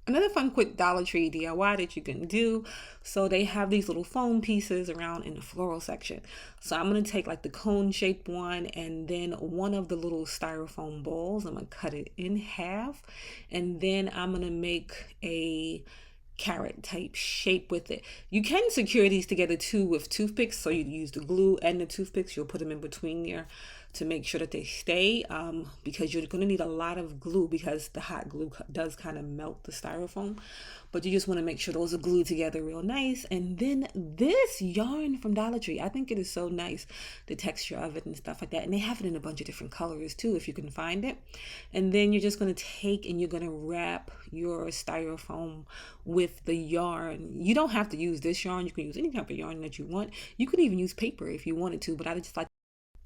Another fun quick Dollar Tree DIY that you can do. So they have these little foam pieces around in the floral section. So I'm going to take like the cone shaped one and then one of the little styrofoam balls. I'm going to cut it in half and then I'm going to make a carrot type shape with it. You can secure these together too with toothpicks. So you use the glue and the toothpicks. You'll put them in between there to make sure that they stay, because you're going to need a lot of glue because the hot glue does kind of melt the styrofoam, but you just want to make sure those are glued together real nice. And then this yarn from Dollar Tree, I think it is so nice, the texture of it and stuff like that, and they have it in a bunch of different colors too if you can find it. And then you're just going to take and you're going to wrap your styrofoam with the yarn. You don't have to use this yarn, you can use any type of yarn that you want. You could even use paper if you wanted to, but I just like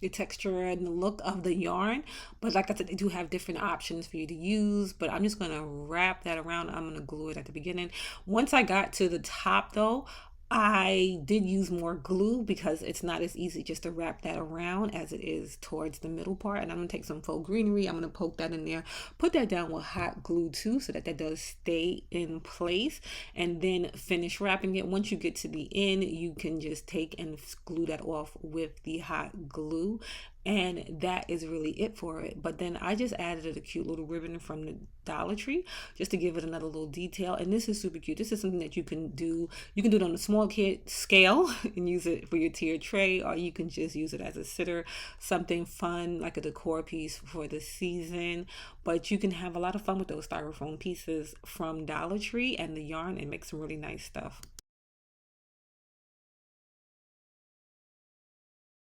the texture and the look of the yarn. But like I said, they do have different options for you to use, but I'm just going to wrap that around. I'm going to glue it at the beginning. Once I got to the top though, I did use more glue because it's not as easy just to wrap that around as it is towards the middle part. And I'm going to take some faux greenery, I'm going to poke that in there, put that down with hot glue too so that that does stay in place, and then finish wrapping it. Once you get to the end, you can just take and glue that off with the hot glue, and that is really it for it. But then I just added a cute little ribbon from the Dollar Tree just to give it another little detail, and this is super cute. This is something that you can do. You can do it on a small kid scale and use it for your tier tray, or you can just use it as a sitter, something fun like a decor piece for the season. But you can have a lot of fun with those styrofoam pieces from Dollar Tree and the yarn and make some really nice stuff.